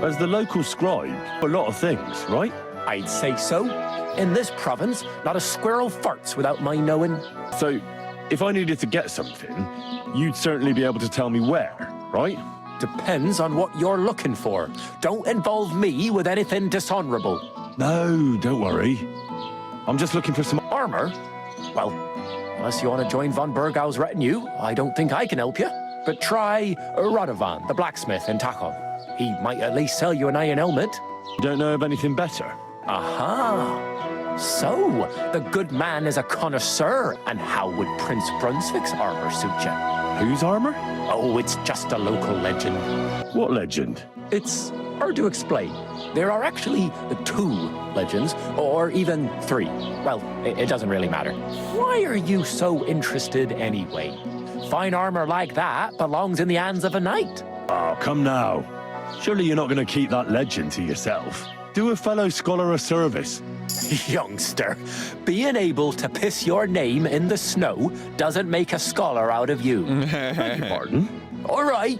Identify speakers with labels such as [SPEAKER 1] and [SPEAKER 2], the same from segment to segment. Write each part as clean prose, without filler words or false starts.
[SPEAKER 1] As the local scribe, a lot of things, right?
[SPEAKER 2] I'd say so. In this province, not a squirrel farts without my knowing.
[SPEAKER 1] So, if I needed to get something, you'd certainly be able to tell me where, right?
[SPEAKER 2] Depends on what you're looking for. Don't involve me with anything dishonorable.
[SPEAKER 1] No, don't worry. I'm just looking for some
[SPEAKER 2] Armor? Well, unless you want to join von Burgau's retinue, I don't think I can help you. But try Radovan, the blacksmith in Tachov. He might at least sell you an iron helmet.
[SPEAKER 1] You don't know of anything better?
[SPEAKER 2] Aha! So, the good man is a connoisseur. And how would Prince Brunswick's armor suit you?
[SPEAKER 1] Whose armor?
[SPEAKER 2] Oh, it's just a local legend.
[SPEAKER 1] What legend?
[SPEAKER 2] It's hard to explain. There are actually 2 legends, or even 3. Well, it doesn't really matter. Why are you so interested anyway? Fine armor like that belongs in the hands of a knight.
[SPEAKER 1] Oh, come now. Surely you're not going to keep that legend to yourself. Do a fellow scholar a service.
[SPEAKER 2] Youngster, being able to piss your name in the snow doesn't make a scholar out of you.
[SPEAKER 1] Beg your pardon?
[SPEAKER 2] All right.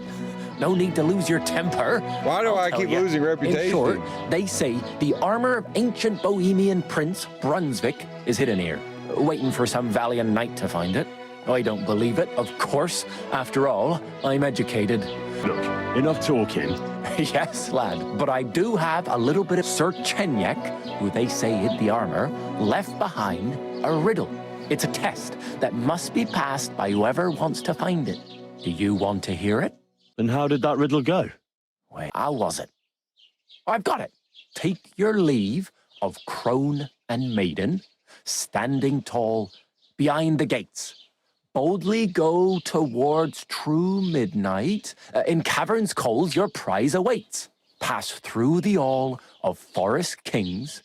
[SPEAKER 2] No need to lose your temper.
[SPEAKER 3] Why do I keep losing reputation?
[SPEAKER 2] In short, they say the armor of ancient Bohemian Prince Brunswick is hidden here, waiting for some valiant knight to find it. I don't believe it, of course. After all, I'm educated.
[SPEAKER 1] Look, enough talking.
[SPEAKER 2] Yes, lad, but I do have a little bit of Sir Chenyek, who they say hid the armor, left behind a riddle. It's a test that must be passed by whoever wants to find it. Do you want to hear it?
[SPEAKER 1] And how did that riddle go?
[SPEAKER 2] Wait, how was it? I've got it. Take your leave of crone and maiden, standing tall behind the gates. Boldly go towards true midnight. In caverns cold your prize awaits. Pass through the all of forest kings,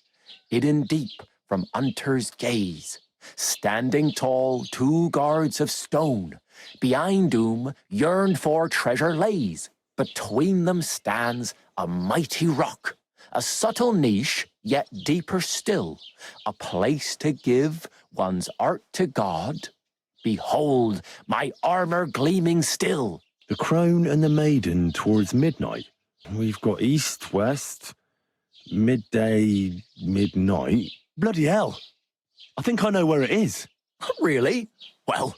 [SPEAKER 2] hidden deep from hunter's gaze. Standing tall 2 guards of stone, behind whom yearned for treasure lays. Between them stands a mighty rock, a subtle niche, yet deeper still, a place to give one's art to God. Behold, my armor gleaming still.
[SPEAKER 1] The crone and the maiden towards midnight. We've got east, west, midday, midnight. Bloody hell. I think I know where it is.
[SPEAKER 2] Really? Well,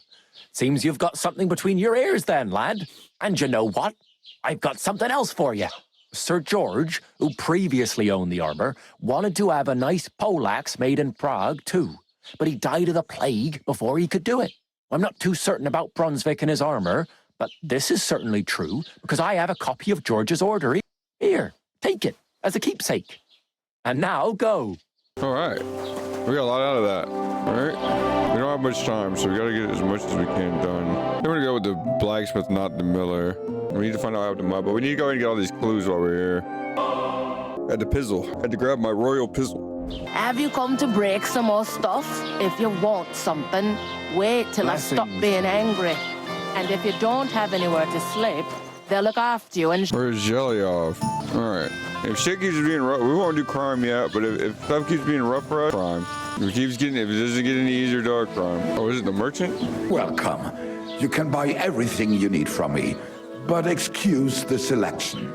[SPEAKER 2] seems you've got something between your ears then, lad. And you know what? I've got something else for you. Sir George, who previously owned the armor, wanted to have a nice poleaxe made in Prague too. But he died of the plague before he could do it. I'm not too certain about Brunswick and his armor, but this is certainly true because I have a copy of George's order. Here, take it as a keepsake. And now go.
[SPEAKER 3] All right. We got a lot out of that. All right. We don't have much time, so we got to get as much as we can done. I'm going to go with the blacksmith, not the miller. We need to find out how to mud, but we need to go ahead and get all these clues while we're here. Had to pizzle. Had to grab my royal pizzle.
[SPEAKER 4] Have you come to break some more stuff? If you want something, wait till I stop being angry. And if you don't have anywhere to sleep, they'll look after you and...
[SPEAKER 3] Where's Jelly off? Alright. If shit keeps being rough, we won't do crime yet, but if stuff keeps being rough for us, crime. If it doesn't get any easier, dog, crime. Oh, is it the merchant?
[SPEAKER 5] Welcome. You can buy everything you need from me, but excuse the selection.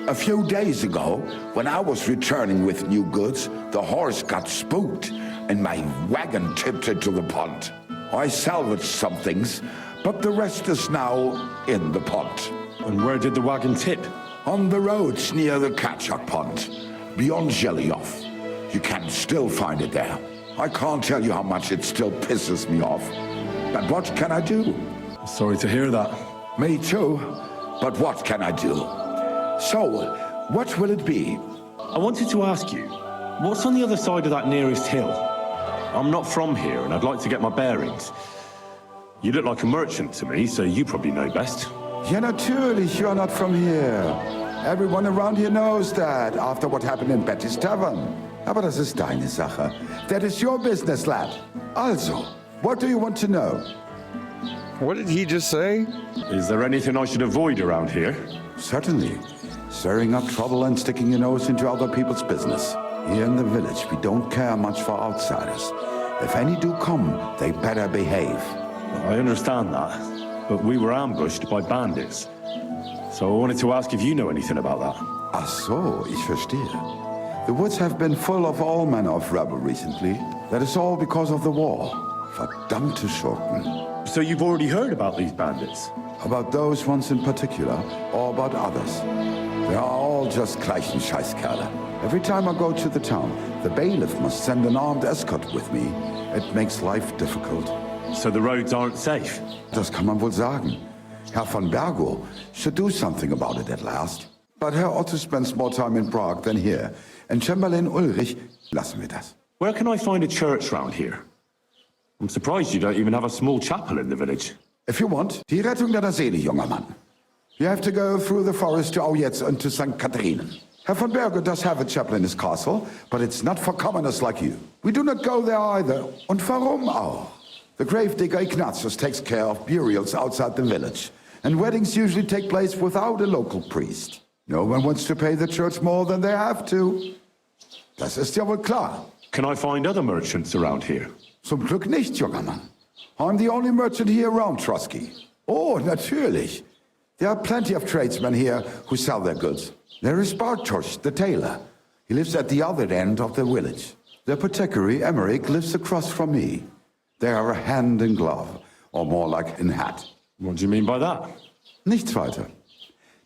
[SPEAKER 5] A few days ago, when I was returning with new goods, the horse got spooked and my wagon tipped into the pond. I salvaged some things, but the rest is now in the pond.
[SPEAKER 1] And where did the wagon tip?
[SPEAKER 5] On the roads near the Kachak pond, beyond Zhelyov. You can still find it there. I can't tell you how much it still pisses me off. But what can I do?
[SPEAKER 1] Sorry to hear that.
[SPEAKER 5] Me too, but what can I do? So, what will it be?
[SPEAKER 1] I wanted to ask you, what's on the other side of that nearest hill? I'm not from here, and I'd like to get my bearings. You look like a merchant to me, so you probably know best.
[SPEAKER 5] Ja, natürlich, you're not from here. Everyone around here knows that, after what happened in Betty's Tavern. Aber das ist deine Sache. That is your business, lad. Also, what do you want to know?
[SPEAKER 3] What did he just say?
[SPEAKER 1] Is there anything I should avoid around here?
[SPEAKER 5] Certainly. Stirring up trouble and sticking your nose into other people's business. Here in the village, we don't care much for outsiders. If any do come, they better behave.
[SPEAKER 1] I understand that, but we were ambushed by bandits. So I wanted to ask if you know anything about that.
[SPEAKER 5] Ach so, ich verstehe. The woods have been full of all manner of rebel recently. That is all because of the war. Verdammte Schurken.
[SPEAKER 1] So you've already heard about these bandits?
[SPEAKER 5] About those ones in particular, or about others. They are all just gleichen Scheißkerle. Every time I go to the town, the bailiff must send an armed escort with me. It makes life difficult.
[SPEAKER 1] So the roads aren't safe?
[SPEAKER 5] Das kann man wohl sagen. Herr von Bergo should do something about it at last. But Herr Otto spends more time in Prague than here. And Chamberlain Ulrich, lassen wir das.
[SPEAKER 1] Where can I find a church round here? I'm surprised you don't even have a small chapel in the village.
[SPEAKER 5] If you want, die Rettung deiner Seele, junger Mann. You have to go through the forest to Aujetz and to St. Catharinen. Herr von Bergo does have a chapel in his castle, but it's not for commoners like you. We do not go there either. Und warum auch? The gravedigger Ignatius takes care of burials outside the village, and weddings usually take place without a local priest. No one wants to pay the church more than they have to. Das ist ja wohl klar.
[SPEAKER 1] Can I find other merchants around here?
[SPEAKER 5] Zum Glück nicht, junger Mann. I'm the only merchant here around Trotsky. Oh, natürlich. There are plenty of tradesmen here who sell their goods. There is Bartosz, the tailor. He lives at the other end of the village. The apothecary, Emmerich, lives across from me. They are hand in glove, or more like in hat.
[SPEAKER 1] What do you mean by that?
[SPEAKER 5] Nichts weiter.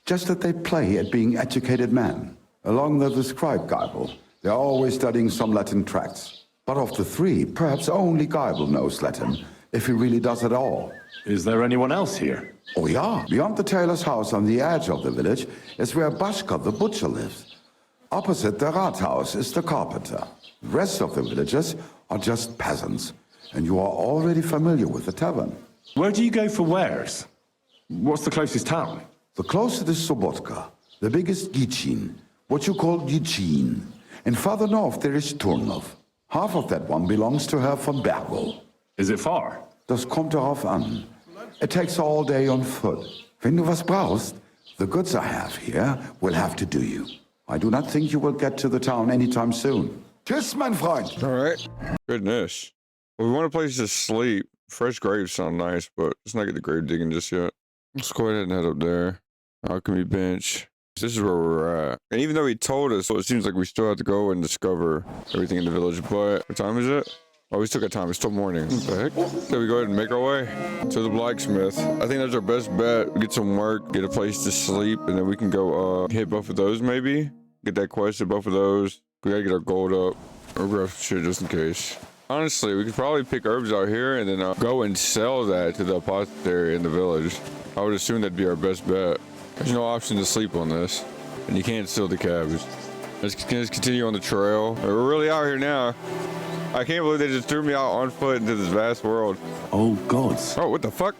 [SPEAKER 5] Just that they play at being educated men. Along the scribe Geibel, they are always studying some Latin tracts. But of the three, perhaps only Geibel knows Latin, if he really does at all.
[SPEAKER 1] Is there anyone else here?
[SPEAKER 5] Oh yeah, beyond the tailor's house on the edge of the village is where Bashka the butcher lives. Opposite the Rathaus is the carpenter. The rest of the villagers are just peasants, and you are already familiar with the tavern.
[SPEAKER 1] Where do you go for wares? What's the closest town?
[SPEAKER 5] The closest is Sobotka, the biggest Gichin, what you call Gichin. And farther north there is Turnov. Half of that one belongs to Herr von Bergo.
[SPEAKER 1] Is it far?
[SPEAKER 5] Das kommt darauf an. It takes all day on foot. Wenn du was brauchst, the goods I have here will have to do you. I do not think you will get to the town anytime soon. Tschüss, mein Freund.
[SPEAKER 3] All right. Goodness. Well, we want a place to sleep. Fresh graves sound nice, but let's not get the grave digging just yet. Let's go ahead and head up there. Alchemy bench. This is where we're at. And even though he told us, so it seems like we still have to go and discover everything in the village. But what time is it? Oh, we still got time. It's still morning. What the heck? So we go ahead and make our way to the blacksmith. I think that's our best bet. Get some work, get a place to sleep, and then we can go hit both of those maybe. Get that quest at both of those. We gotta get our gold up. Or grab some shit just in case. Honestly, we could probably pick herbs out here and then go and sell that to the apothecary in the village. I would assume that'd be our best bet. There's no option to sleep on this. And you can't steal the cabbage. Let's continue on the trail. We're really out here now. I can't believe they just threw me out on foot into this vast world.
[SPEAKER 1] Oh, gods.
[SPEAKER 3] Oh, what the fuck?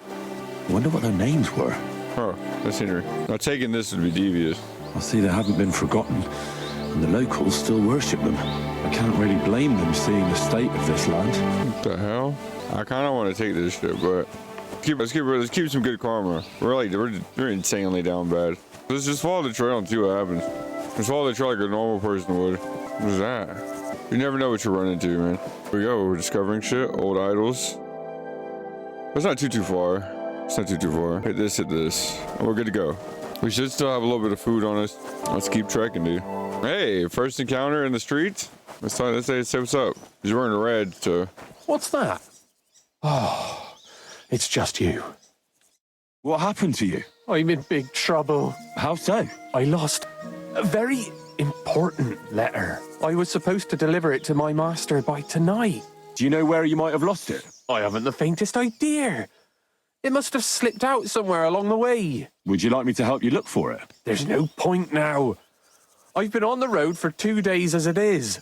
[SPEAKER 1] I wonder what their names were.
[SPEAKER 3] Oh, that's Henry. Now taking this would be devious.
[SPEAKER 1] I see they haven't been forgotten, and the locals still worship them. I can't really blame them seeing the state of this land.
[SPEAKER 3] What the hell? I kind of want to take this shit, but let's keep some good karma. We're insanely down bad. Let's just follow the trail and see what happens. Just follow the trail like a normal person would. What is that? You never know what you run into, man. Here we go. We're discovering shit. Old idols. It's not too far. It's not too far. Hit this, and we're good to go. We should still have a little bit of food on us. Let's keep trekking, dude. Hey, first encounter in the streets? Let's say what's up. He's wearing red, so.
[SPEAKER 2] What's that? Oh, it's just you.
[SPEAKER 1] What happened to you?
[SPEAKER 2] I'm in big trouble.
[SPEAKER 1] How so?
[SPEAKER 2] I lost a very important letter. I was supposed to deliver it to my master by tonight.
[SPEAKER 1] Do you know where you might have lost it?
[SPEAKER 2] I haven't the faintest idea. It must have slipped out somewhere along the way.
[SPEAKER 1] Would you like me to help you look for it?
[SPEAKER 2] There's no point now. I've been on the road for 2 days as it is.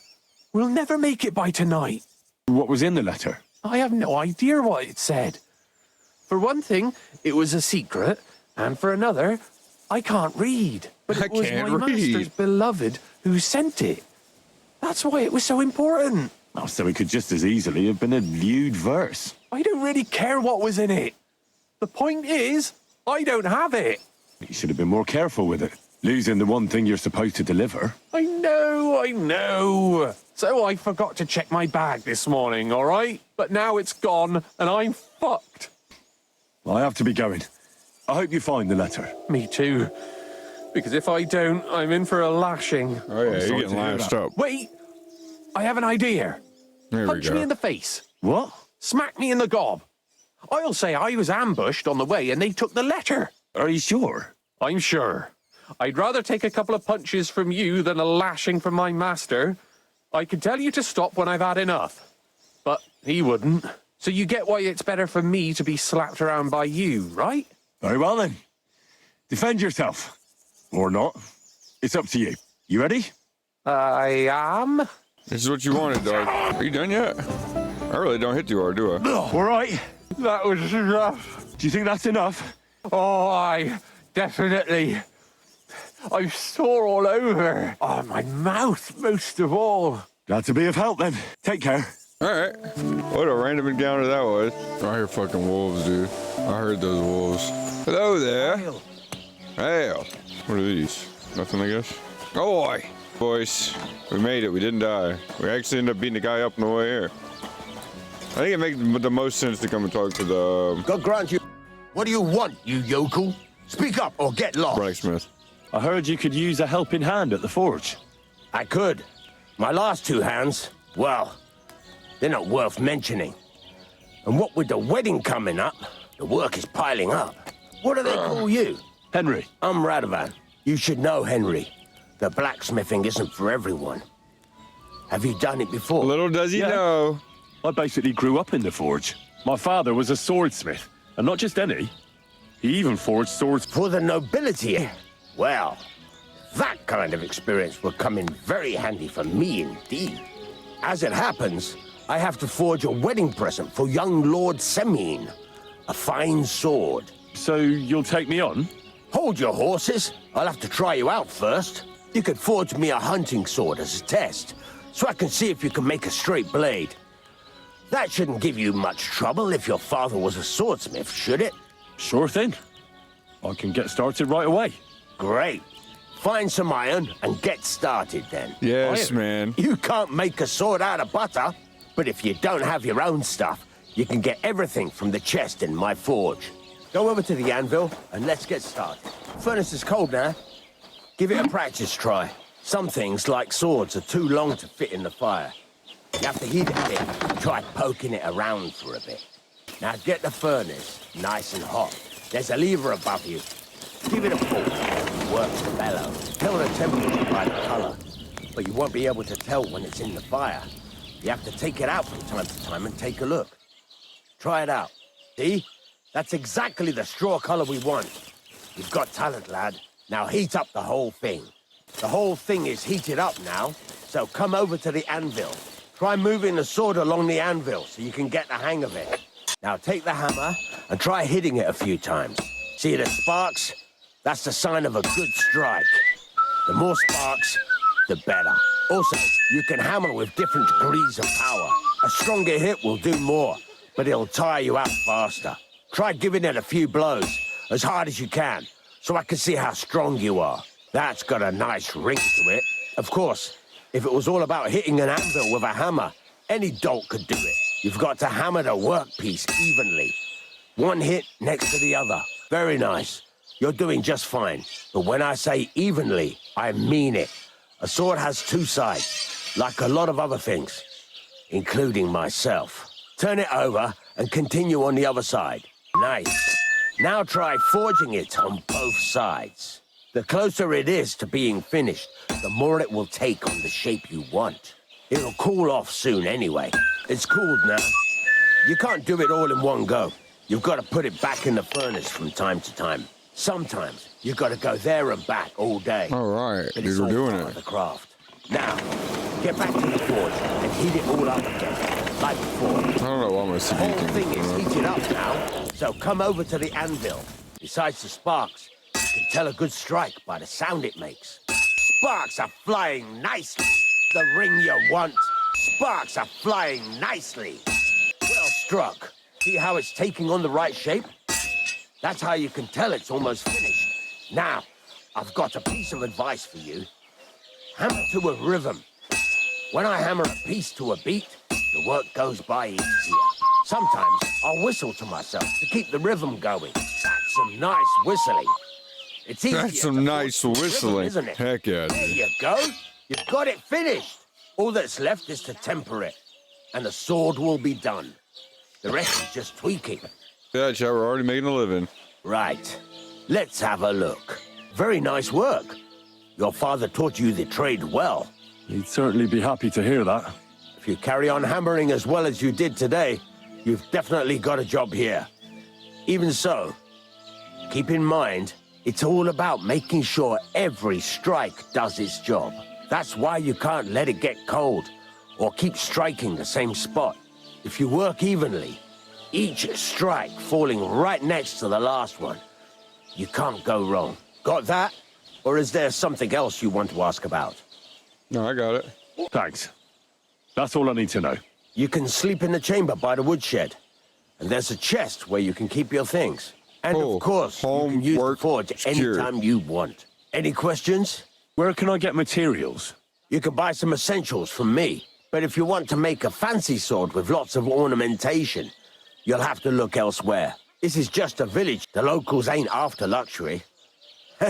[SPEAKER 2] We'll never make it by tonight.
[SPEAKER 1] What was in the letter?
[SPEAKER 2] I have no idea what it said. For one thing, it was a secret, and for another, I can't read. But it was my master's beloved who sent it. That's why it was so important.
[SPEAKER 1] Oh, so it could just as easily have been a lewd verse.
[SPEAKER 2] I don't really care what was in it. The point is, I don't have it.
[SPEAKER 1] You should have been more careful with it. Losing the one thing you're supposed to deliver.
[SPEAKER 2] I know. So I forgot to check my bag this morning, all right? But now it's gone, and I'm fucked.
[SPEAKER 1] I have to be going. I hope you find the letter.
[SPEAKER 2] Me too.
[SPEAKER 6] Because if I don't, I'm in for a lashing.
[SPEAKER 3] Oh yeah,
[SPEAKER 1] sorry
[SPEAKER 3] you're
[SPEAKER 1] to
[SPEAKER 3] getting
[SPEAKER 1] hear
[SPEAKER 3] lashed
[SPEAKER 1] that.
[SPEAKER 3] up.
[SPEAKER 2] Wait! I have an idea.
[SPEAKER 3] There we
[SPEAKER 2] Punch me
[SPEAKER 3] go.
[SPEAKER 2] in the face.
[SPEAKER 1] What?
[SPEAKER 2] Smack me in the gob. I'll say I was ambushed on the way and they took the letter.
[SPEAKER 1] Are you sure?
[SPEAKER 6] I'm sure. I'd rather take a couple of punches from you than a lashing from my master. I can tell you to stop when I've had enough. But he wouldn't. So you get why it's better for me to be slapped around by you, right?
[SPEAKER 1] Very well then. Defend yourself. Or not. It's up to you. You ready?
[SPEAKER 6] I am.
[SPEAKER 3] This is what you wanted, dog. Are you done yet? I really don't hit too hard, do I?
[SPEAKER 1] All right.
[SPEAKER 6] That was rough.
[SPEAKER 1] Do you think that's enough?
[SPEAKER 6] Oh, I definitely. I'm sore all over. Oh, my mouth, most of all.
[SPEAKER 1] Glad to be of help then. Take care.
[SPEAKER 3] All right. What a random encounter that was. I hear fucking wolves, dude. I heard those wolves. Hello there. Hail. What are these? Nothing, I guess. Oh boy. Boys, we made it. We didn't die. We actually ended up beating the guy up on the way here. I think it makes the most sense to come and talk to the
[SPEAKER 7] God grant you. What do you want, you yokel? Speak up or get lost.
[SPEAKER 3] blacksmith.
[SPEAKER 1] I heard you could use a helping hand at the forge.
[SPEAKER 7] I could. My last two hands, well, they're not worth mentioning. And what with the wedding coming up, the work is piling up. What do they call you?
[SPEAKER 1] Henry.
[SPEAKER 7] I'm Radovan. You should know, Henry. The blacksmithing isn't for everyone. Have you done it before?
[SPEAKER 3] Little does he
[SPEAKER 1] Yeah.
[SPEAKER 3] know.
[SPEAKER 1] I basically grew up in the forge. My father was a swordsmith, and not just any. He even forged swords.
[SPEAKER 7] For the nobility? Well, that kind of experience will come in very handy for me indeed. As it happens, I have to forge a wedding present for young Lord Semine. A fine sword.
[SPEAKER 1] So you'll take me on?
[SPEAKER 7] Hold your horses. I'll have to try you out first. You could forge me a hunting sword as a test, so I can see if you can make a straight blade. That shouldn't give you much trouble if your father was a swordsmith, should it?
[SPEAKER 1] Sure thing. I can get started right away.
[SPEAKER 7] Great. Find some iron and get started then.
[SPEAKER 3] Yes,
[SPEAKER 1] Iron.
[SPEAKER 3] man.
[SPEAKER 7] You can't make a sword out of butter, but if you don't have your own stuff, you can get everything from the chest in my forge. Go over to the anvil and let's get started. Furnace is cold now. Give it a practice try. Some things, like swords, are too long to fit in the fire. You have to heat it a bit. Try poking it around for a bit. Now get the furnace nice and hot. There's a lever above you. Give it a pull. Work the bellow. Tell the temperature by the color. But you won't be able to tell when it's in the fire. You have to take it out from time to time and take a look. Try it out. See? That's exactly the straw color we want. You've got talent, lad. Now heat up the whole thing. The whole thing is heated up now, so come over to the anvil. Try moving the sword along the anvil so you can get the hang of it. Now take the hammer and try hitting it a few times. See the sparks? That's the sign of a good strike. The more sparks, the better. Also, you can hammer with different degrees of power. A stronger hit will do more, but it'll tire you out faster. Try giving it a few blows, as hard as you can, so I can see how strong you are. That's got a nice ring to it. Of course, if it was all about hitting an anvil with a hammer, any dolt could do it. You've got to hammer the workpiece evenly. One hit next to the other. Very nice. You're doing just fine. But when I say evenly, I mean it. A sword has two sides, like a lot of other things, including myself. Turn it over and continue on the other side. Nice. Now try forging it on both sides. The closer it is to being finished, the more it will take on the shape you want. It'll cool off soon anyway. It's cooled now. You can't do it all in one go. You've got to put it back in the furnace from time to time. Sometimes you've got to go there and back all day.
[SPEAKER 3] All right,
[SPEAKER 7] But
[SPEAKER 3] dude,
[SPEAKER 7] it's
[SPEAKER 3] we're
[SPEAKER 7] all
[SPEAKER 3] doing
[SPEAKER 7] part
[SPEAKER 3] it.
[SPEAKER 7] of the craft. Now, get back to the forge and heat it all up again, like before.
[SPEAKER 3] I don't know why my
[SPEAKER 7] The
[SPEAKER 3] CD
[SPEAKER 7] whole
[SPEAKER 3] thing
[SPEAKER 7] thing
[SPEAKER 3] is
[SPEAKER 7] is
[SPEAKER 3] going
[SPEAKER 7] heated up now, so come over to the anvil. Besides the sparks, you can tell a good strike by the sound it makes. Sparks are flying nicely. The ring you want. Sparks are flying nicely. Well struck. See how it's taking on the right shape? That's how you can tell it's almost finished. Now, I've got a piece of advice for you. Hammer to a rhythm. When I hammer a piece to a beat, the work goes by easier. Sometimes I'll whistle to myself to keep the rhythm going. That's some nice whistling. It's easier
[SPEAKER 3] That's
[SPEAKER 7] to
[SPEAKER 3] some
[SPEAKER 7] forge
[SPEAKER 3] nice
[SPEAKER 7] from the river,
[SPEAKER 3] whistling.
[SPEAKER 7] isn't it?
[SPEAKER 3] Heck yeah,
[SPEAKER 7] There
[SPEAKER 3] dude.
[SPEAKER 7] you go. You've got it finished. All that's left is to temper it, and the sword will be done. The rest is just tweaking.
[SPEAKER 3] Yeah, chat, we're already making a living.
[SPEAKER 7] Right. Let's have a look. Very nice work. Your father taught you the trade well.
[SPEAKER 1] He'd certainly be happy to hear that.
[SPEAKER 7] If you carry on hammering as well as you did today, you've definitely got a job here. Even so, keep in mind, it's all about making sure every strike does its job. That's why you can't let it get cold, or keep striking the same spot. If you work evenly, each strike falling right next to the last one, you can't go wrong. Got that? Or is there something else you want to ask about?
[SPEAKER 3] No, I got it.
[SPEAKER 1] Thanks. That's all I need to know.
[SPEAKER 7] You can sleep in the chamber by the woodshed. And there's a chest where you can keep your things. And
[SPEAKER 3] Oh,
[SPEAKER 7] of course, you can use the
[SPEAKER 3] homework
[SPEAKER 7] forge
[SPEAKER 3] secured.
[SPEAKER 7] anytime you want. Any questions?
[SPEAKER 1] Where can I get materials?
[SPEAKER 7] You can buy some essentials from me. But if you want to make a fancy sword with lots of ornamentation, you'll have to look elsewhere. This is just a village. The locals ain't after luxury.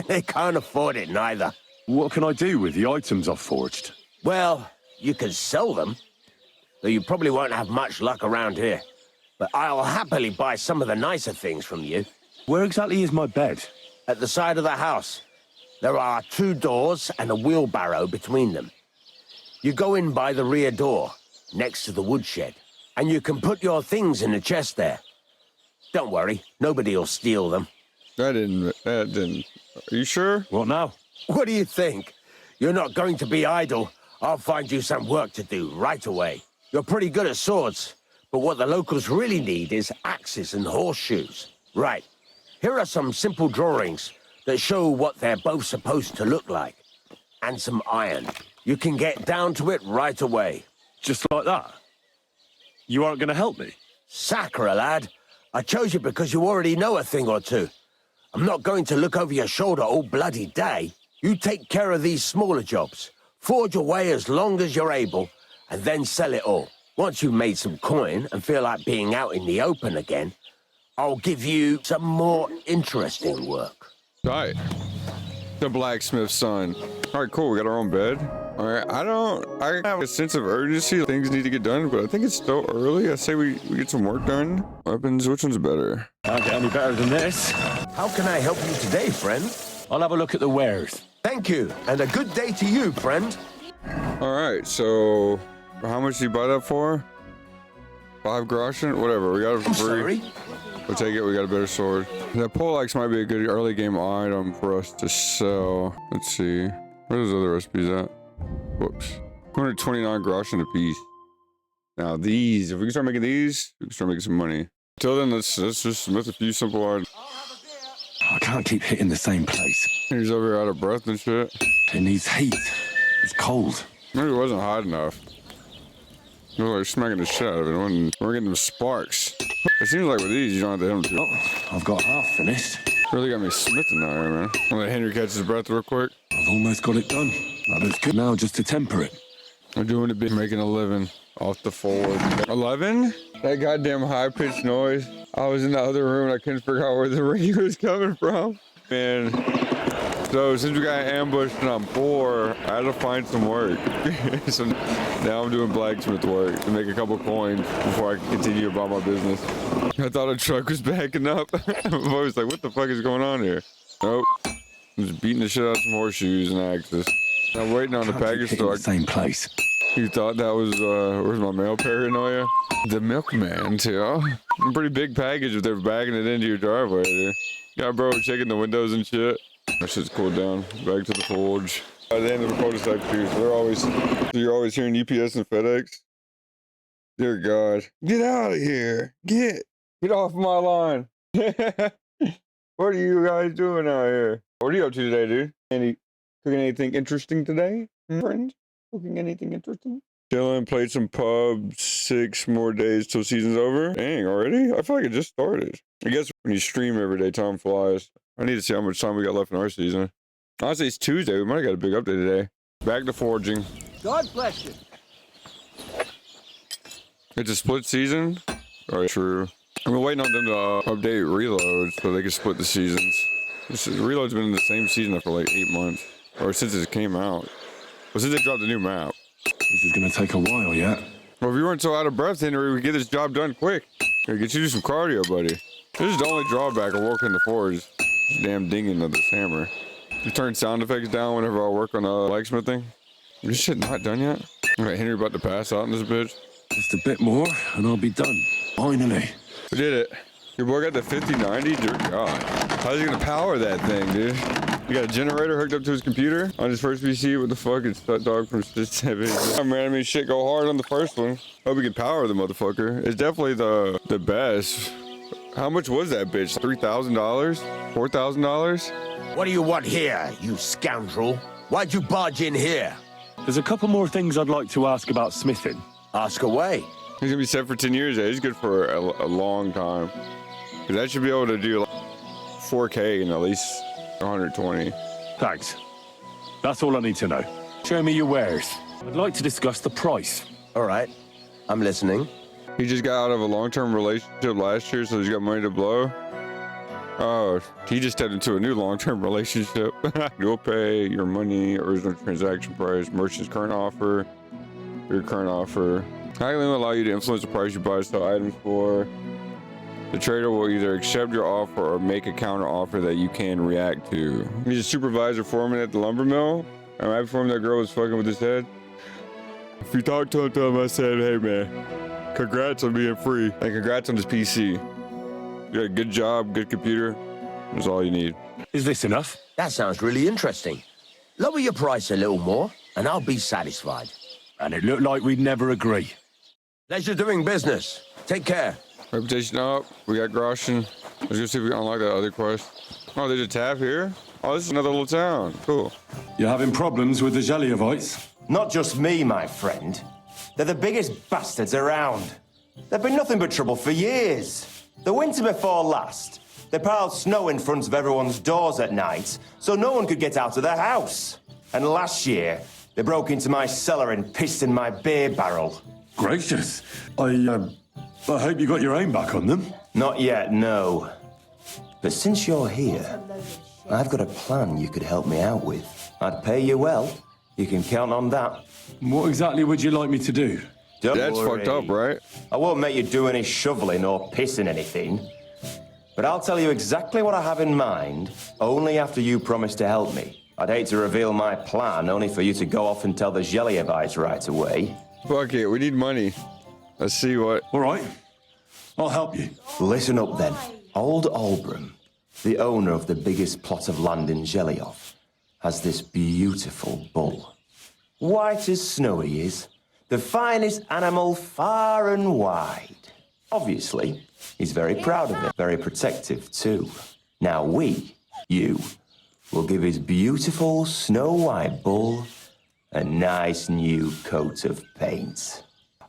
[SPEAKER 7] They can't afford it neither.
[SPEAKER 1] What can I do with the items I've forged?
[SPEAKER 7] Well, you can sell them, though you probably won't have much luck around here. But I'll happily buy some of the nicer things from you.
[SPEAKER 1] Where exactly is my bed?
[SPEAKER 7] At the side of the house, there are 2 doors and a wheelbarrow between them. You go in by the rear door, next to the woodshed, and you can put your things in the chest there. Don't worry, nobody'll steal them.
[SPEAKER 3] That didn't. Are you sure?
[SPEAKER 1] What now?
[SPEAKER 7] What do you think? You're not going to be idle. I'll find you some work to do right away. You're pretty good at swords, but what the locals really need is axes and horseshoes. Right. Here are some simple drawings that show what they're both supposed to look like. And some iron. You can get down to it right away.
[SPEAKER 1] Just like that? You aren't going to help me?
[SPEAKER 7] Sacre, lad. I chose you because you already know a thing or two. I'm not going to look over your shoulder all bloody day. You take care of these smaller jobs. Forge away as long as you're able, and then sell it all. Once you've made some coin and feel like being out in the open again, I'll give you some more interesting work.
[SPEAKER 3] Right. The blacksmith's son. All right, cool. We got our own bed. All right. I have a sense of urgency. Things need to get done, but I think it's still early. I say we get some work done. Weapons, which one's better?
[SPEAKER 1] Can't get any better than this.
[SPEAKER 7] How can I help you today, friend?
[SPEAKER 1] I'll have a look at the wares.
[SPEAKER 7] Thank you, and a good day to you, friend.
[SPEAKER 3] All right. So, how much did you buy that for? 5 groschen? Whatever. We got it for
[SPEAKER 7] I'm
[SPEAKER 3] free.
[SPEAKER 7] sorry.
[SPEAKER 3] We'll take it. We got a better sword. That poleaxe might be a good early game item for us to sell. Let's see. Where are those other recipes at? Whoops. 229 groschen a piece. Now these, if we can start making these, we can start making some money. Till then, let's just smith a few simple items.
[SPEAKER 1] I can't keep hitting the same place.
[SPEAKER 3] He's over here out of breath and shit.
[SPEAKER 1] It needs heat. It's cold.
[SPEAKER 3] Maybe it wasn't hot enough. We were smacking the shit out of it. We're getting them sparks. It seems like with these, you don't have to hit them too.
[SPEAKER 1] Oh, I've got half finished.
[SPEAKER 3] Really got me smithing out here, man. I'm gonna let Henry catch his breath real quick.
[SPEAKER 1] I've almost got it done. That is good now just to temper it.
[SPEAKER 3] I'm doing a bit, making a living off the forward. 11? That goddamn high-pitched noise. I was in the other room and I couldn't figure out where the ring was coming from. Man. So since we got ambushed and I'm poor, I had to find some work. So now I'm doing blacksmith work to make a couple coins before I can continue about my business. I thought a truck was backing up. I was like, what the fuck is going on here? Nope. I'm just beating the shit out of some horseshoes and axes. I'm waiting on the
[SPEAKER 1] Can't keep
[SPEAKER 3] package
[SPEAKER 1] hitting
[SPEAKER 3] store.
[SPEAKER 1] the same place.
[SPEAKER 3] You thought that was, where's my mail paranoia? The milkman, too. A pretty big package if they're backing it into your driveway, dude. Yeah, bro, checking the windows and shit. That shit's cooled down. Back to the forge. By the end of the cul-de-sac, too. So you're always hearing UPS and FedEx. Dear God. Get out of here. Get off my line. What are you guys doing out here? What are you up to today, dude? Cooking anything interesting today, friend? Cooking anything interesting? Chilling, played some pub. 6 more days till season's over. Dang, already? I feel like it just started. I guess when you stream every day, time flies. I need to see how much time we got left in our season. Honestly, it's Tuesday. We might have got a big update today. Back to forging.
[SPEAKER 7] God bless you.
[SPEAKER 3] It's a split season? All right, true. I'm waiting on them to update reloads so they can split the seasons. This Reload's been in the same season for like 8 months. Or since it came out. Well, since they dropped the new map.
[SPEAKER 1] This is going to take a while yet.
[SPEAKER 3] Well, if you weren't so out of breath, Henry, we could get this job done quick. Here, get you to do some cardio, buddy. This is the only drawback of working the forge. This damn dinging of this hammer. You turn sound effects down whenever I work on blacksmithing. This shit not done yet? Alright, Henry about to pass out in this bitch.
[SPEAKER 1] Just a bit more, and I'll be done. Finally.
[SPEAKER 3] We did it. Your boy got the 5090? Dear God. How's he gonna power that thing, dude? You got a generator hooked up to his computer on his first PC? What the fuck? It's that dog from Stitch 7. Man, I mean, shit go hard on the first one. Hope we can power the motherfucker. It's definitely the best. How much was that bitch? $3,000? $4,000?
[SPEAKER 7] What do you want here, you scoundrel? Why'd you barge in here?
[SPEAKER 1] There's a couple more things I'd like to ask about smithing.
[SPEAKER 7] Ask away.
[SPEAKER 3] He's gonna be set for 10 years. Yeah, he's good for a long time. Cause I should be able to do like 4K in at least 120.
[SPEAKER 1] Thanks. That's all I need to know. Show me your wares. I'd like to discuss the price.
[SPEAKER 7] All right, I'm listening.
[SPEAKER 3] He just got out of a long-term relationship last year, so he's got money to blow. Oh, he just stepped into a new long-term relationship. You'll pay your money, original transaction price, merchant's current offer, your current offer. Haggling will allow you to influence the price you buy and sell items for. The trader will either accept your offer or make a counter offer that you can react to. He's a supervisor foreman at the lumber mill. And right before him, that girl was fucking with his head. If you talk to him, tell him I said, hey man, congrats on being free. And congrats on his PC. You got a good job, good computer. That's all you need.
[SPEAKER 1] Is this enough?
[SPEAKER 7] That sounds really interesting. Lower your price a little more, and I'll be satisfied.
[SPEAKER 1] And it looked like we'd never agree.
[SPEAKER 7] Pleasure doing business. Take care.
[SPEAKER 3] Reputation up. We got Groshen. Let's go see if we can unlock that other quest. Oh, there's a tab here? Oh, this is another little town. Cool.
[SPEAKER 1] You're having problems with the Jeliovites?
[SPEAKER 8] Not just me, my friend. They're the biggest bastards around. They've been nothing but trouble for years. The winter before last, they piled snow in front of everyone's doors at night, so no one could get out of their house. And last year, they broke into my cellar and pissed in my beer barrel.
[SPEAKER 1] Gracious. I hope you got your aim back on them.
[SPEAKER 8] Not yet, no. But since you're here, I've got a plan you could help me out with. I'd pay you well. You can count on that.
[SPEAKER 1] What exactly would you like me to do?
[SPEAKER 8] Don't
[SPEAKER 3] That's
[SPEAKER 8] worry.
[SPEAKER 3] fucked up, right?
[SPEAKER 8] I won't make you do any shoveling or pissing anything. But I'll tell you exactly what I have in mind, only after you promise to help me. I'd hate to reveal my plan, only for you to go off and tell the Jeliovites right away.
[SPEAKER 3] Fuck it, we need money. Let's see what.
[SPEAKER 1] All right. I'll help you.
[SPEAKER 8] Listen up then. Old Albram, the owner of the biggest plot of land in Jeliov, has this beautiful bull. White as snow he is. The finest animal far and wide. Obviously, he's very proud of it, very protective too. Now you, will give his beautiful snow-white bull a nice new coat of paint.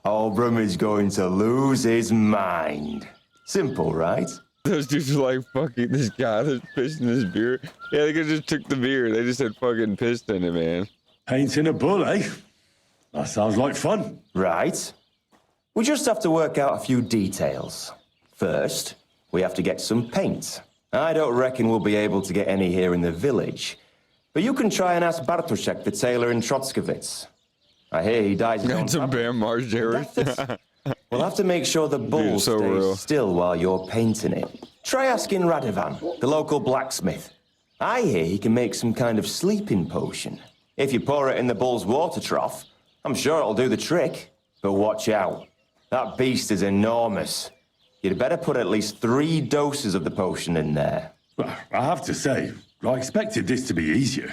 [SPEAKER 8] Albram is going to lose his mind. Simple, right?
[SPEAKER 3] Those dudes are like, fucking this guy that's pissed in his beer. Yeah, they could just took the beer. They just had fucking pissed in it, man.
[SPEAKER 1] Painting a bull, eh? That sounds like fun.
[SPEAKER 8] Right. We just have to work out a few details. First, we have to get some paint. I don't reckon we'll be able to get any here in the village, but you can try and ask Bartoszek, the tailor in Trotskovitz. I hear he dies in
[SPEAKER 3] Some Bam Margera.
[SPEAKER 8] We'll have to make sure the bull
[SPEAKER 3] so
[SPEAKER 8] stays
[SPEAKER 3] real.
[SPEAKER 8] still while you're painting it. Try asking Radovan, the local blacksmith. I hear he can make some kind of sleeping potion. If you pour it in the bull's water trough, I'm sure it'll do the trick. But watch out. That beast is enormous. You'd better put at least 3 doses of the potion in there.
[SPEAKER 1] Well, I have to say, I expected this to be easier.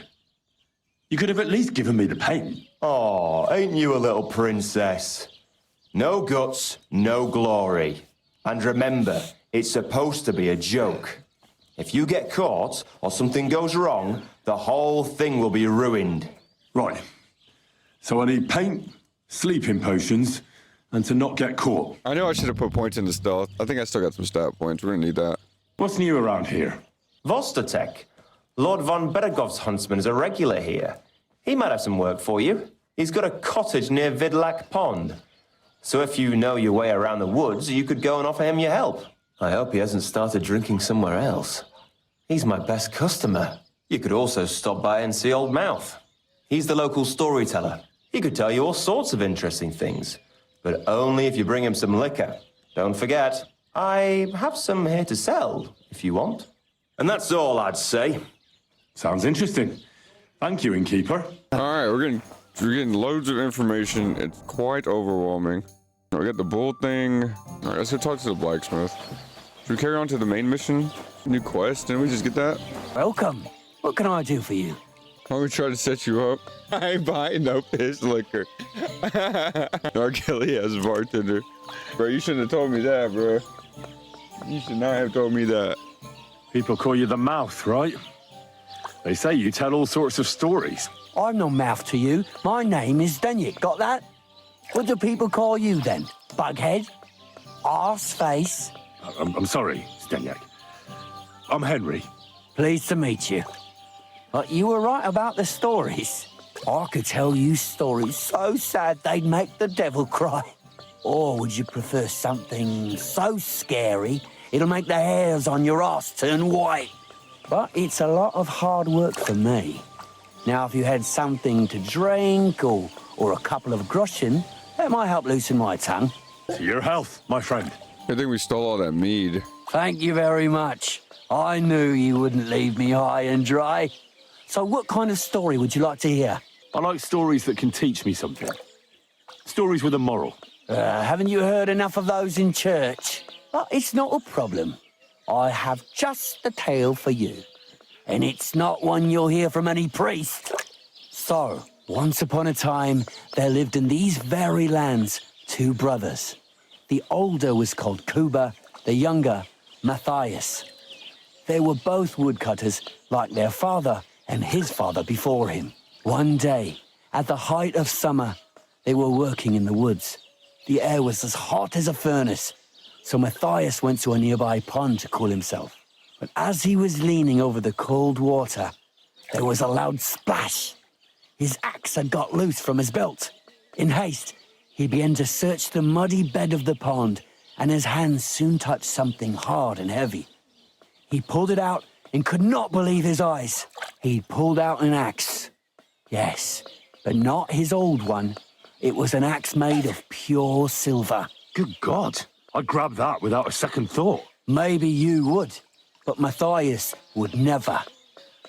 [SPEAKER 1] You could have at least given me the paint.
[SPEAKER 8] Oh, ain't you a little princess? No guts, no glory. And remember, it's supposed to be a joke. If you get caught or something goes wrong, the whole thing will be ruined.
[SPEAKER 1] Right. So I need paint, sleeping potions, and to not get caught.
[SPEAKER 3] I know I should have put points into stealth. I think I still got some stat points. We're gonna need that.
[SPEAKER 1] What's new around here?
[SPEAKER 8] Vostotek, Lord von Beregov's huntsman, is a regular here. He might have some work for you. He's got a cottage near Vidlak Pond. So if you know your way around the woods, you could go and offer him your help. I hope he hasn't started drinking somewhere else. He's my best customer. You could also stop by and see Old Mouth. He's the local storyteller. He could tell you all sorts of interesting things, but only if you bring him some liquor. Don't forget, I have some here to sell, if you want. And that's all I'd say.
[SPEAKER 1] Sounds interesting. Thank you, innkeeper.
[SPEAKER 3] All right, we're getting loads of information. It's quite overwhelming. We got the bull thing. All right, let's go talk to the blacksmith. Should we carry on to the main mission? New quest? Didn't we just get that?
[SPEAKER 9] Welcome. What can I do for you?
[SPEAKER 3] I'm gonna try to set you up. I ain't buying no piss liquor. R. Kelly as a bartender. Bro, you shouldn't have told me that, bro. You should not have told me that.
[SPEAKER 1] People call you the Mouth, right? They say you tell all sorts of stories.
[SPEAKER 9] I'm no mouth to you. My name is Denyek. Got that? What do people call you then? Bughead? Arse face?
[SPEAKER 1] I'm sorry, Stenyak. I'm Henry.
[SPEAKER 9] Pleased to meet you. But you were right about the stories. I could tell you stories so sad they'd make the devil cry. Or would you prefer something so scary it'll make the hairs on your ass turn white? But it's a lot of hard work for me. Now, if you had something to drink or a couple of groschen, that might help loosen my tongue.
[SPEAKER 1] To your health, my friend.
[SPEAKER 3] I think we stole all that mead.
[SPEAKER 9] Thank you very much. I knew you wouldn't leave me high and dry. So what kind of story would you like to hear?
[SPEAKER 1] I like stories that can teach me something. Stories with a moral.
[SPEAKER 9] Haven't you heard enough of those in church? But it's not a problem. I have just the tale for you. And it's not one you'll hear from any priest. So, once upon a time, there lived in these very lands 2 brothers. The older was called Kuba, the younger, Matthias. They were both woodcutters, like their father and his father before him. One day, at the height of summer, they were working in the woods. The air was as hot as a furnace, so Matthias went to a nearby pond to cool himself. But as he was leaning over the cold water, there was a loud splash. His axe had got loose from his belt. In haste, he began to search the muddy bed of the pond, and his hands soon touched something hard and heavy. He pulled it out and could not believe his eyes. He pulled out an axe. Yes, but not his old one. It was an axe made of pure silver.
[SPEAKER 1] Good God. I'd grab that without a second thought.
[SPEAKER 9] Maybe you would, but Matthias would never.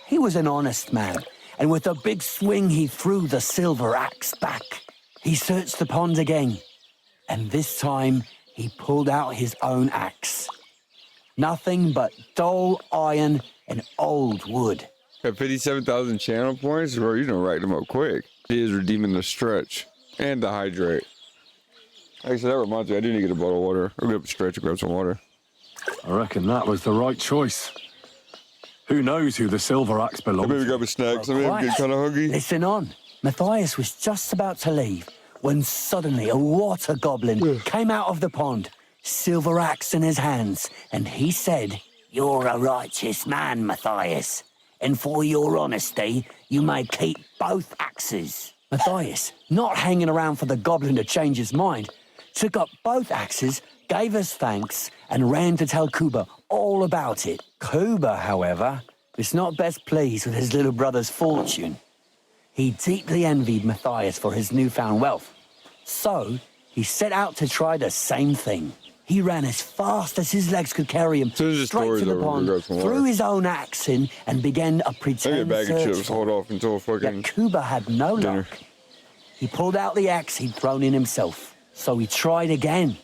[SPEAKER 9] He was an honest man, and with a big swing he threw the silver axe back. He searched the pond again, and this time he pulled out his own axe. Nothing but dull iron and old wood.
[SPEAKER 3] At 57,000 channel points, bro, you don't write them up quick. He is redeeming the stretch and the hydrate. Actually, that reminds me, I do need to get a bottle of water. I'll get up a stretch and grab some water.
[SPEAKER 1] I reckon that was the right choice. Who knows who the silver axe belongs
[SPEAKER 3] Maybe
[SPEAKER 1] to?
[SPEAKER 3] grab a snack. Some
[SPEAKER 9] Right.
[SPEAKER 3] get kind of hungry.
[SPEAKER 9] Listen on. Matthias was just about to leave when suddenly a water goblin came out of the pond, silver axe in his hands, and he said, "You're a righteous man, Matthias, and for your honesty, you may keep both axes." Matthias, not hanging around for the goblin to change his mind, took up both axes, gave us thanks, and ran to tell Kuba all about it. Kuba, however, was not best pleased with his little brother's fortune. He deeply envied Matthias for his newfound wealth. So, he set out to try the same thing. He ran as fast as his legs could carry him
[SPEAKER 3] soon as the
[SPEAKER 9] straight
[SPEAKER 3] story's
[SPEAKER 9] to the
[SPEAKER 3] over, we'll
[SPEAKER 9] pond,
[SPEAKER 3] grab some
[SPEAKER 9] threw
[SPEAKER 3] water.
[SPEAKER 9] his own axe in, and began a
[SPEAKER 3] Maybe a
[SPEAKER 9] pretend
[SPEAKER 3] bag of
[SPEAKER 9] search
[SPEAKER 3] chips.
[SPEAKER 9] for
[SPEAKER 3] Hold
[SPEAKER 9] it.
[SPEAKER 3] off until fucking
[SPEAKER 9] Yet Kuba had no
[SPEAKER 3] dinner.
[SPEAKER 9] luck. He pulled out the axe he'd thrown in himself. So he tried again.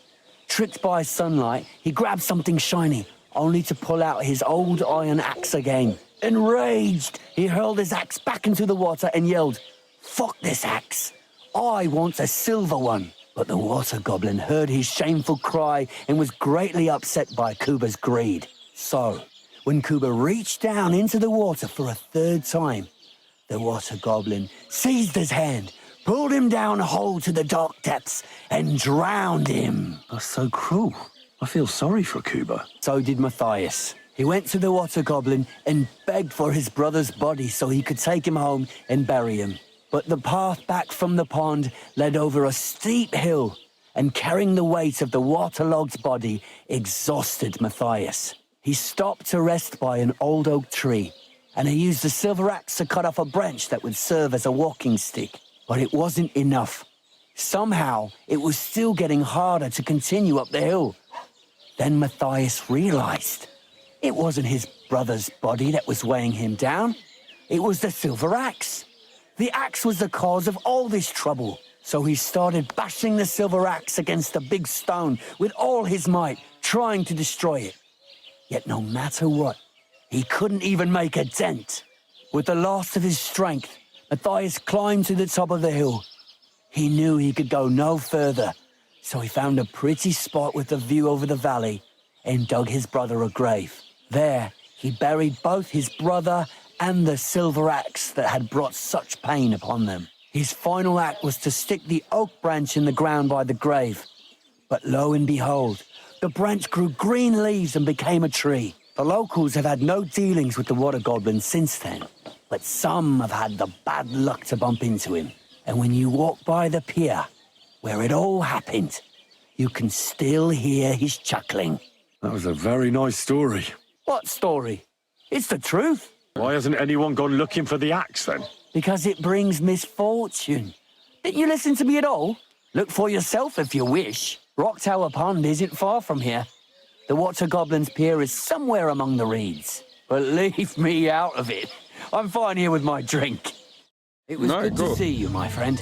[SPEAKER 9] Tricked by sunlight, he grabbed something shiny, only to pull out his old iron axe again. Enraged, he hurled his axe back into the water and yelled, "Fuck this axe! I want a silver one." But the water goblin heard his shameful cry and was greatly upset by Kuba's greed. So, when Kuba reached down into the water for a third time, the water goblin seized his hand, pulled him down whole to the dark depths, and drowned him.
[SPEAKER 1] That's so cruel. I feel sorry for Kuba.
[SPEAKER 9] So did Matthias. He went to the water goblin and begged for his brother's body so he could take him home and bury him. But the path back from the pond led over a steep hill, and carrying the weight of the waterlogged body exhausted Matthias. He stopped to rest by an old oak tree, and he used the silver axe to cut off a branch that would serve as a walking stick. But it wasn't enough. Somehow, it was still getting harder to continue up the hill. Then Matthias realized it wasn't his brother's body that was weighing him down. It was the silver axe. The axe was the cause of all this trouble. So he started bashing the silver axe against a big stone with all his might, trying to destroy it. Yet no matter what, he couldn't even make a dent. With the last of his strength, Matthias climbed to the top of the hill. He knew he could go no further, so he found a pretty spot with a view over the valley and dug his brother a grave. There, he buried both his brother and the silver axe that had brought such pain upon them. His final act was to stick the oak branch in the ground by the grave. But lo and behold, the branch grew green leaves and became a tree. The locals have had no dealings with the water goblin since then, but some have had the bad luck to bump into him. And when you walk by the pier, where it all happened, you can still hear his chuckling.
[SPEAKER 1] That was a very nice story.
[SPEAKER 9] What story? It's the truth.
[SPEAKER 1] Why hasn't anyone gone looking for the axe then?
[SPEAKER 9] Because it brings misfortune. Didn't you listen to me at all? Look for yourself if you wish. Rock Tower Pond isn't far from here. The Water Goblin's Pier is somewhere among the reeds. But leave me out of it. I'm fine here with my drink. It was good to see you, my friend.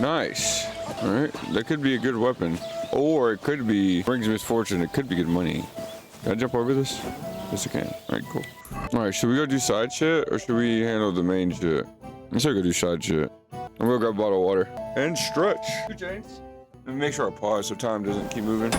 [SPEAKER 3] Nice. All right, that could be a good weapon. Or it could be, brings misfortune, it could be good money. Can I jump over this? Yes, I can. All right, cool. All right, should we go do side shit or should we handle the main shit? Let's go do side shit. I'm gonna grab a bottle of water. And stretch. Two chains. And make sure I pause so time doesn't keep moving.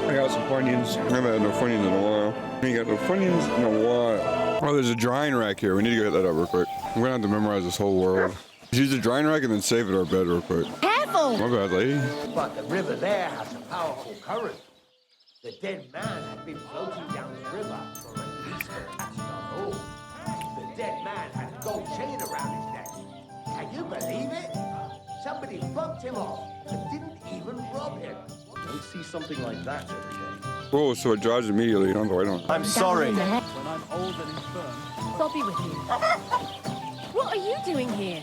[SPEAKER 3] I got some Funyuns. I haven't had no Funyuns in a while. I ain't got no Funyuns in a while. Oh, there's a drying rack here. We need to go hit that up real quick. I'm gonna have to memorize this whole world. Just use the drying rack and then save it our bed real quick.
[SPEAKER 4] Careful!
[SPEAKER 3] My bad, lady.
[SPEAKER 7] But the river there has a powerful current. The dead man had been floating down the river for at least a past all. The dead man had a gold chain around his neck. Can you believe it? Somebody bumped him off and didn't even rob him.
[SPEAKER 10] Don't see something like that every day.
[SPEAKER 3] Oh, so it dries immediately. You don't have to wait on it.
[SPEAKER 7] I'm sorry.
[SPEAKER 10] When I'm old and infirm.
[SPEAKER 11] I'll be with you. What are you doing here?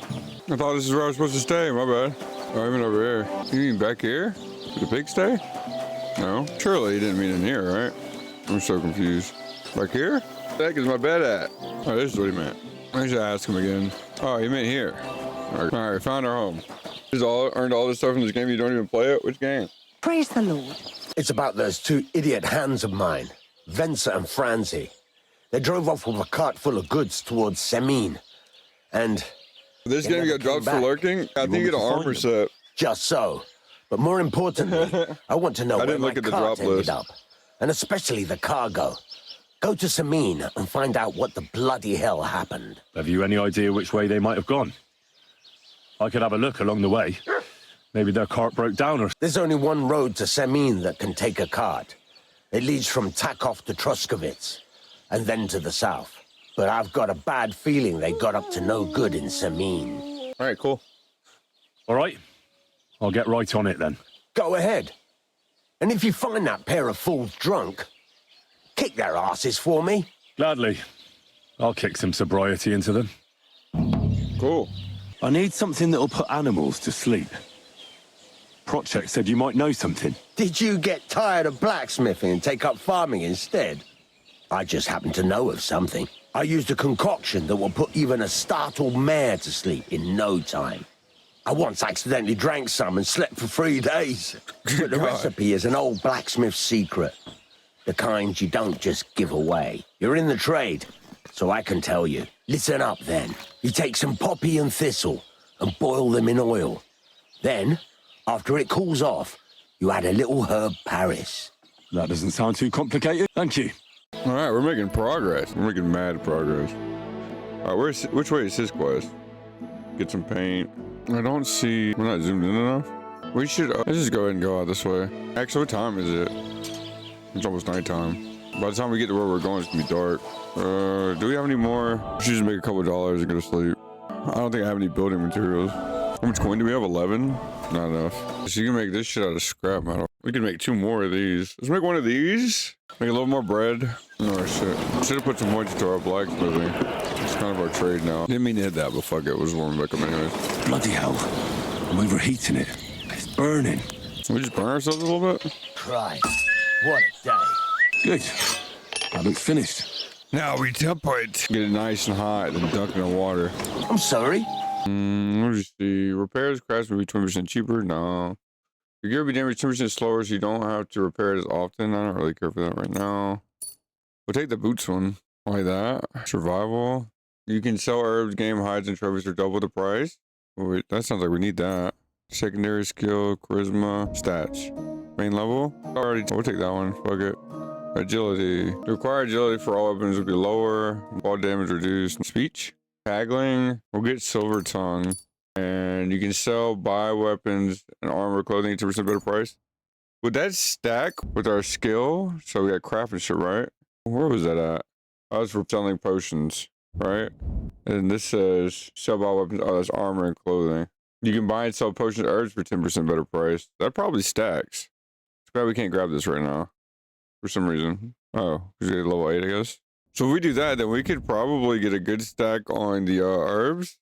[SPEAKER 3] I thought this is where I was supposed to stay. My bad. Oh, I mean over here. You mean back here? Did the pig stay? No. Surely he didn't mean in here, right? I'm so confused. Back here? Where the heck is my bed at? Oh, this is what he meant. I should ask him again. Oh, he meant here. All right, found our home. He's earned all this stuff in this game. You don't even play it? Which game?
[SPEAKER 11] Praise the Lord.
[SPEAKER 7] It's about those two idiot hands of mine, Venser and Franzi. They drove off with a cart full of goods towards Semine. And
[SPEAKER 3] This
[SPEAKER 7] they
[SPEAKER 3] game
[SPEAKER 7] never
[SPEAKER 3] got dropped
[SPEAKER 7] came
[SPEAKER 3] for
[SPEAKER 7] back.
[SPEAKER 3] lurking? I think you get an armor set.
[SPEAKER 7] Just so. But more importantly, I want to know where
[SPEAKER 3] didn't
[SPEAKER 7] my
[SPEAKER 3] look at the
[SPEAKER 7] cart
[SPEAKER 3] drop
[SPEAKER 7] ended
[SPEAKER 3] list.
[SPEAKER 7] up. And especially the cargo. Go to Semine and find out what the bloody hell happened.
[SPEAKER 1] Have you any idea which way they might have gone? I could have a look along the way. Maybe their cart broke down or...
[SPEAKER 7] There's only one road to Semine that can take a cart. It leads from Takov to Troskovitz, and then to the south. But I've got a bad feeling they got up to no good in Semine.
[SPEAKER 3] All right, cool.
[SPEAKER 1] All right. I'll get right on it then.
[SPEAKER 7] Go ahead. And if you find that pair of fools drunk, kick their asses for me.
[SPEAKER 1] Gladly. I'll kick some sobriety into them.
[SPEAKER 3] Cool.
[SPEAKER 1] I need something that'll put animals to sleep. Project said you might know something.
[SPEAKER 7] Did you get tired of blacksmithing and take up farming instead? I just happen to know of something. I used a concoction that will put even a startled mare to sleep in no time. I once accidentally drank some and slept for 3 days. But the recipe is an old blacksmith's secret. The kind you don't just give away. You're in the trade, so I can tell you. Listen up then. You take some poppy and thistle and boil them in oil. Then, after it cools off, you add a little herb Paris.
[SPEAKER 1] That doesn't sound too complicated. Thank you.
[SPEAKER 3] All right, we're making progress. We're making mad progress. All right, which way is his quest? Get some paint. I don't see... We're not zoomed in enough. We should, let's just go ahead and go out this way. Actually, what time is it? It's almost nighttime. By the time we get to where we're going, it's gonna be dark. Do we have any more? We should just make a couple of dollars and go to sleep. I don't think I have any building materials. How much coin do we have? 11? Not enough. So you can make this shit out of scrap metal. We can make 2 more of these. Let's make one of these. Make a little more bread. Oh shit. Should have put some points into our blacksmithing. It's kind of our trade now. Didn't mean to hit that, but fuck it. It was warming back up anyways.
[SPEAKER 1] Bloody hell. I'm overheating it. It's burning.
[SPEAKER 3] Can we just burn ourselves a little bit?
[SPEAKER 7] Christ, what a day.
[SPEAKER 1] Good. Haven't finished.
[SPEAKER 3] Now we jump it. Get it nice and hot, then dunk it in water.
[SPEAKER 7] I'm sorry.
[SPEAKER 3] Let me see. Repairs, crafts will be 20% cheaper. No. Your gear will be damaged 10% slower, so you don't have to repair it as often. I don't really care for that right now. We'll take the boots one. Like that. Survival. You can sell herbs, game hides, and trophies for double the price. Wait, that sounds like we need that. Secondary skill, charisma, stats. Main level? Already. We'll take that one. Fuck it. Agility. The required agility for all weapons will be lower. Ball damage reduced. Speech. Haggling. We'll get silver tongue. And you can sell, buy weapons and armor, clothing at 2% better price. Would that stack with our skill? So we got craft and shit, right? Where was that at? Oh, that's for selling potions, right? And this says sell, buy weapons. Oh, that's armor and clothing. You can buy and sell potions and herbs for 10% better price. That probably stacks. It's bad we can't grab this right now. For some reason. Oh, because we get level 8, I guess. So if we do that, then we could probably get a good stack on the herbs.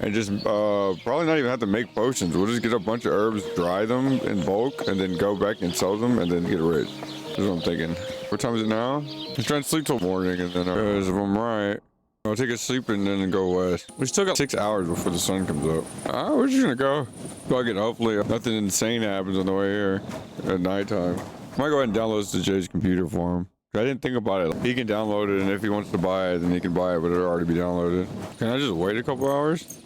[SPEAKER 3] And just probably not even have to make potions. We'll just get a bunch of herbs, dry them in bulk, and then go back and sell them, and then get rich. That's what I'm thinking. What time is it now? Let's try and sleep till morning, and then if I'm right, I'll take a sleep and then go west. We still got 6 hours before the sun comes up. We're just gonna go. Fucking hopefully nothing insane happens on the way here at nighttime. I might go ahead and download this to Jay's computer for him. I didn't think about it. He can download it, and if he wants to buy it, then he can buy it, but it'll already be downloaded. Can I just wait a couple hours?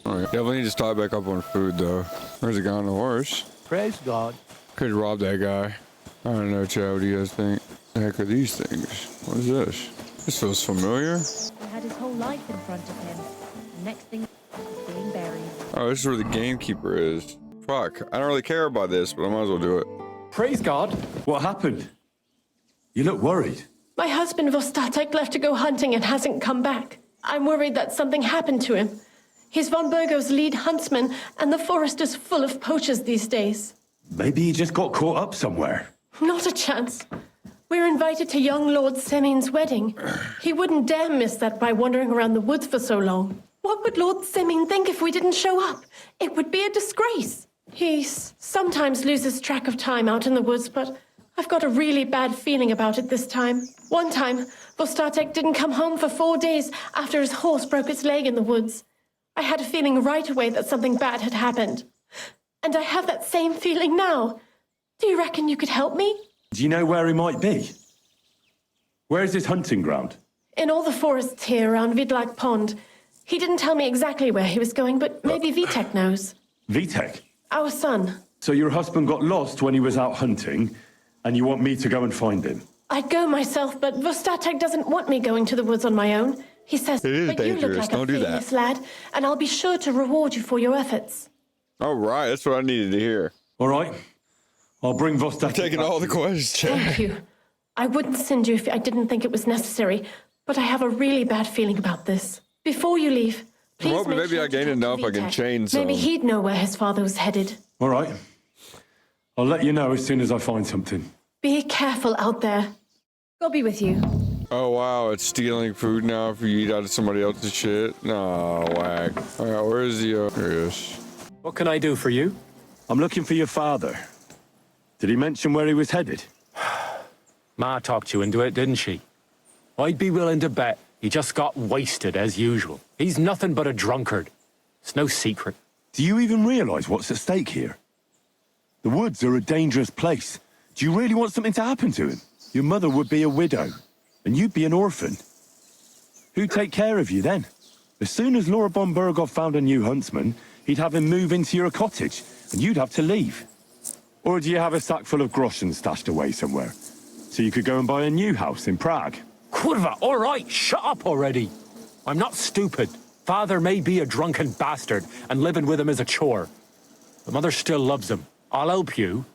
[SPEAKER 3] Alright, definitely need to stock back up on food, though. There's a guy on the horse.
[SPEAKER 9] Praise God.
[SPEAKER 3] Could rob that guy. I don't know, Chad. What do you guys think? The heck are these things? What is this? This feels familiar.
[SPEAKER 11] He had his whole life in front of him. The next thing was being buried.
[SPEAKER 3] Oh, this is where the gamekeeper is. Fuck. I don't really care about this, but I might as well do it.
[SPEAKER 6] Praise God.
[SPEAKER 1] What happened? You look worried.
[SPEAKER 12] My husband Vostatek left to go hunting and hasn't come back. I'm worried that something happened to him. He's von Burgo's lead huntsman, and the forest is full of poachers these days.
[SPEAKER 1] Maybe he just got caught up somewhere.
[SPEAKER 12] Not a chance. We're invited to young Lord Semin's wedding. He wouldn't dare miss that by wandering around the woods for so long. What would Lord Semin think if we didn't show up? It would be a disgrace. He sometimes loses track of time out in the woods, but I've got a really bad feeling about it this time. One time, Vostatek didn't come home for 4 days after his horse broke its leg in the woods. I had a feeling right away that something bad had happened. And I have that same feeling now. Do you reckon you could help me?
[SPEAKER 1] Do you know where he might be? Where's his hunting ground?
[SPEAKER 12] In all the forests here around Vidlak Pond. He didn't tell me exactly where he was going, but maybe Vitek knows.
[SPEAKER 1] Vitek?
[SPEAKER 12] Our son.
[SPEAKER 1] So your husband got lost when he was out hunting, and you want me to go and find him?
[SPEAKER 12] I'd go myself, but Vostatek doesn't want me going to the woods on my own. He says,
[SPEAKER 3] It is
[SPEAKER 12] but you
[SPEAKER 3] dangerous.
[SPEAKER 12] look like
[SPEAKER 3] Don't
[SPEAKER 12] a
[SPEAKER 3] do that.
[SPEAKER 12] famous lad, and I'll be sure to reward you for your efforts.
[SPEAKER 3] All right, that's what I needed to hear.
[SPEAKER 1] All right. I'll bring Vostatek.
[SPEAKER 3] Taking all the questions.
[SPEAKER 12] Thank you. I wouldn't send you if I didn't think it was necessary, but I have a really bad feeling about this. Before you leave, please
[SPEAKER 3] Well,
[SPEAKER 12] make
[SPEAKER 3] maybe
[SPEAKER 12] sure
[SPEAKER 3] I
[SPEAKER 12] to
[SPEAKER 3] gained
[SPEAKER 12] talk to
[SPEAKER 3] enough I can
[SPEAKER 12] Vitek.
[SPEAKER 3] chain some.
[SPEAKER 12] Maybe he'd know where his father was headed.
[SPEAKER 1] All right. I'll let you know as soon as I find something.
[SPEAKER 12] Be careful out there.
[SPEAKER 11] God be with you.
[SPEAKER 3] Oh, wow, it's stealing food now if you eat out of somebody else's shit? No, whack. All right, where is the, here he is.
[SPEAKER 6] What can I do for you?
[SPEAKER 1] I'm looking for your father. Did he mention where he was headed?
[SPEAKER 2] Ma talked you into it, didn't she? I'd be willing to bet he just got wasted as usual. He's nothing but a drunkard. It's no secret.
[SPEAKER 1] Do you even realize what's at stake here? The woods are a dangerous place. Do you really want something to happen to him? Your mother would be a widow, and you'd be an orphan. Who'd take care of you then? As soon as Lord von Burgov found a new huntsman, he'd have him move into your cottage, and you'd have to leave. Or do you have a sack full of groschen stashed away somewhere, so you could go and buy a new house in Prague?
[SPEAKER 2] Kurva, all right, shut up already. I'm not stupid. Father may be a drunken bastard, and living with him is a chore. But Mother still loves him. I'll help you,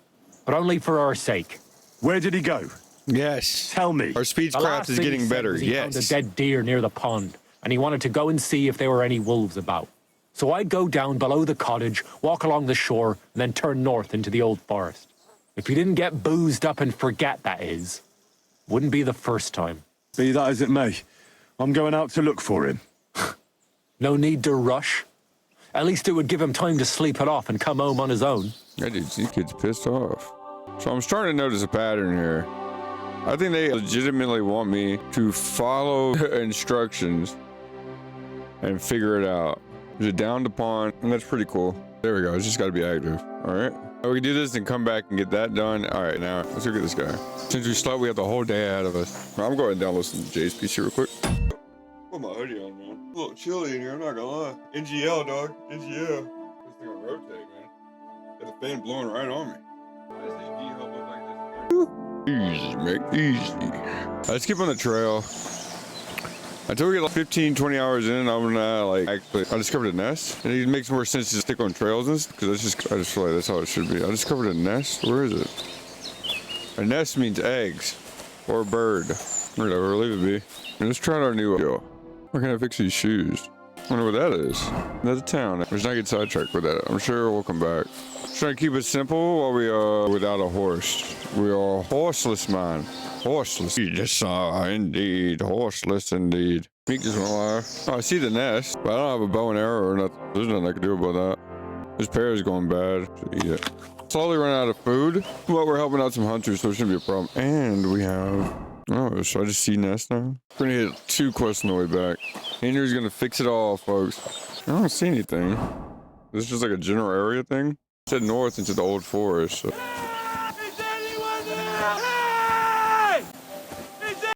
[SPEAKER 2] but only for our sake.
[SPEAKER 1] Where did he go?
[SPEAKER 3] Yes.
[SPEAKER 1] Tell me.
[SPEAKER 3] Our
[SPEAKER 2] The
[SPEAKER 3] speechcraft
[SPEAKER 2] last
[SPEAKER 3] is
[SPEAKER 2] thing he
[SPEAKER 3] getting
[SPEAKER 2] said
[SPEAKER 3] better.
[SPEAKER 2] was he found a
[SPEAKER 3] Yes.
[SPEAKER 2] dead deer near the pond, and he wanted to go and see if there were any wolves about. So I'd go down below the cottage, walk along the shore, and then turn north into the old forest. If he didn't get boozed up and forget, that is. Wouldn't be the first time.
[SPEAKER 1] Be that as it may, I'm going out to look for him.
[SPEAKER 2] No need to rush. At least it would give him time to sleep it off and come home on his own.
[SPEAKER 3] Yeah, dude, these kids pissed off. So I'm starting to notice a pattern here. I think they legitimately want me to follow instructions and figure it out. There's a down the pond, and that's pretty cool. There we go. It's just got to be active. All right. We can do this and come back and get that done. All right, now let's go get this guy. Since we slept, we have the whole day ahead of us. I'm going down listen to Jay's PC real quick. Put my hoodie on, man. A little chilly in here. I'm not gonna lie. NGL, dog. NGL. This thing will rotate, man. Got the fan blowing right on me. Why does this D-Hub look like this? Easy, mate. Easy. Let's keep on the trail. Until we get like 15, 20 hours in, I'm gonna actually, I discovered a nest. And it makes more sense to stick on trails because I just feel like that's how it should be. I discovered a nest. Where is it? A nest means eggs or a bird. Whatever, leave it be. And let's try out our new deal. Where can I fix these shoes? I wonder what that is. That's a town. Let's not get sidetracked with that. I'm sure we'll come back. Just trying to keep it simple while we are without a horse. We are horseless, man. Horseless. Yes, indeed. Horseless, indeed. Meek just won't lie. Oh, I see the nest, but I don't have a bow and arrow or nothing. There's nothing I can do about that. This pear is going bad. Should eat it. Slowly run out of food. Well, we're helping out some hunters, so it shouldn't be a problem. And we have... Oh, should I just see nest now? We're gonna hit 2 quests on the way back. Andrew's gonna fix it all, folks. I don't see anything. This is just like a general area thing. It said north into the old forest, so...